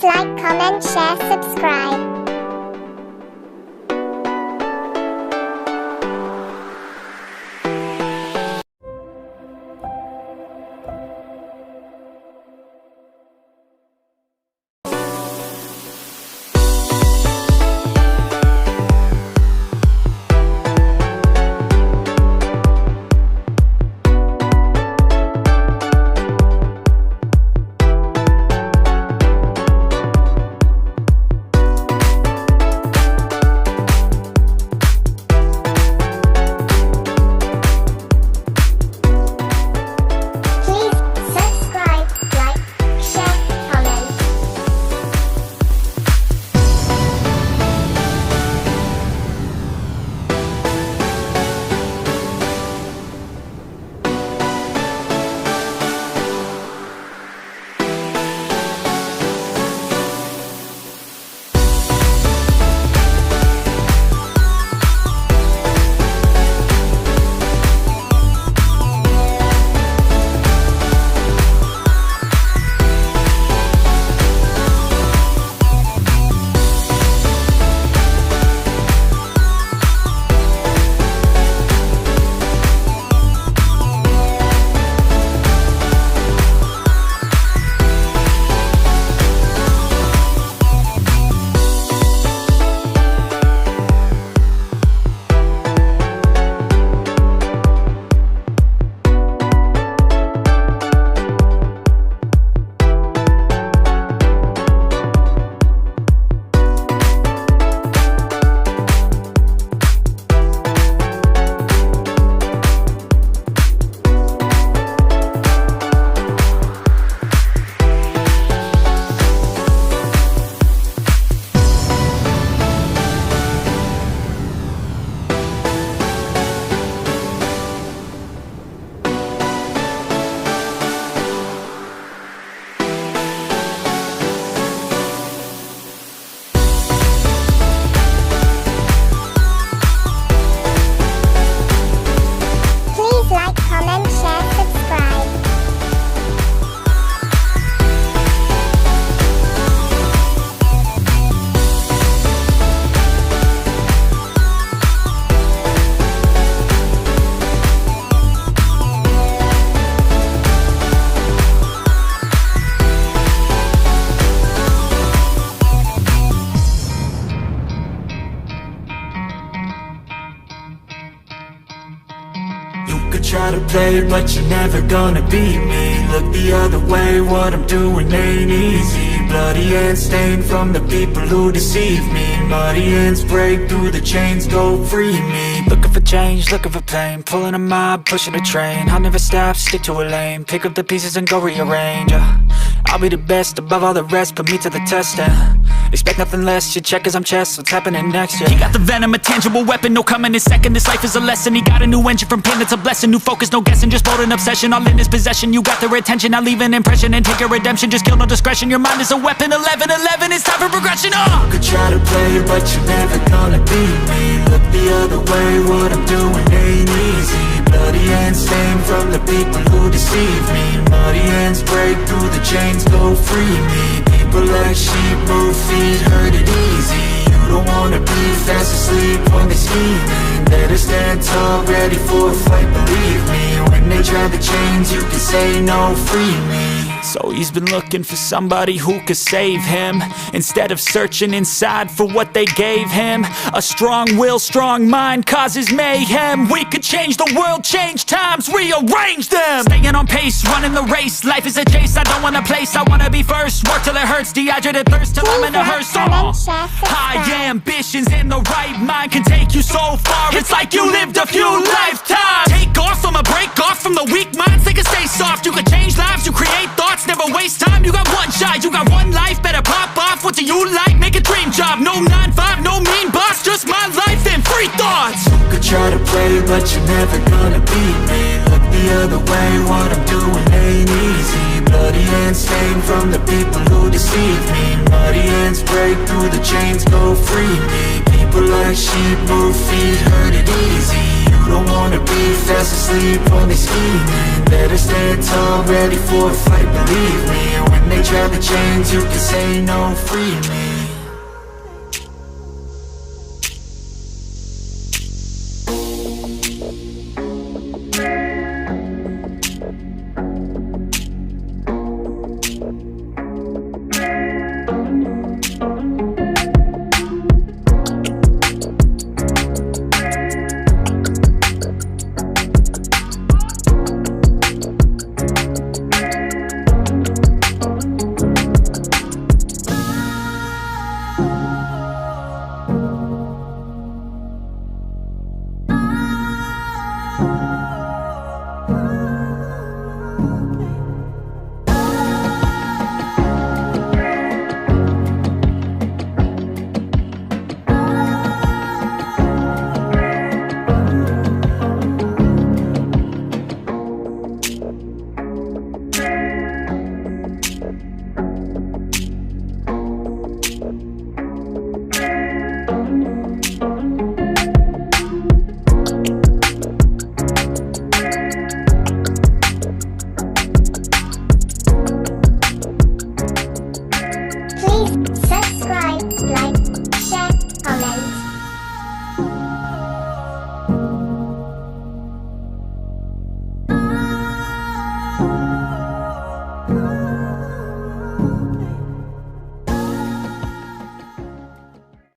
Please like, comment, share, subscribe. Try to play, but you're never gonna beat me. Look the other way, what I'm doing ain't easy. Bloody hands stained from the people who deceive me. Muddy hands break through the chains, go free me. Looking for change, looking for pain. Pulling a mob, pushing a train. I'll never stop, stick to a lane. Pick up the pieces and go rearrange. I'll be the best above all the rest, put me to the test and expect nothing less, you check as I'm chess, what's happening next, yeah. He got the venom, a tangible weapon, no coming in second. This life is a lesson, he got a new engine from pain, it's a blessing. New focus, no guessing, just bold and obsession. All in his possession, you got their attention. I'll leave an impression and take your redemption. Just kill, no discretion, your mind is a weapon. 11-11, it's time for progression, You could try to play, but you're never gonna beat me. Look the other way, what I'm doing ain't easy. Bloody hands stained from the people who deceive me. Muddy hands break through the chains, go free me. People like sheep move feet, hurt it easy. You don't wanna be fast asleep when they're scheming. Better stand tall, ready for a fight, believe me. When they try the chains, you can say no, free me. So he's been looking for somebody who could save him, instead of searching inside for what they gave him. A strong will, strong mind causes mayhem. We could change the world, change times, rearrange them. Staying on pace, running the race. Life is a chase, I don't want a place, I wanna be first. Work till it hurts, dehydrated thirst till I'm in a hearse. High ambitions and the right mind can take you so far. It's like you lived a few lifetimes. Take off from a break off from the weak minds, they can stay soft. You can change lives, you create thoughts, never waste time. You got one shot, you got one life, better pop off. What do you like? Make a dream job. No 9-5, no mean boss, just my life and free thoughts. You could try to play, but you're never gonna beat me. Look the other way, what I'm doing ain't easy. Bloody hands stained from the people who deceive me. Muddy hands break through the chains, go free me. People like sheep move feet, hurt it easy. You don't wanna be fast asleep when they scheming. Better stand tall, ready for a fight, believe me. When they cage, have the chains, you can say no, free me.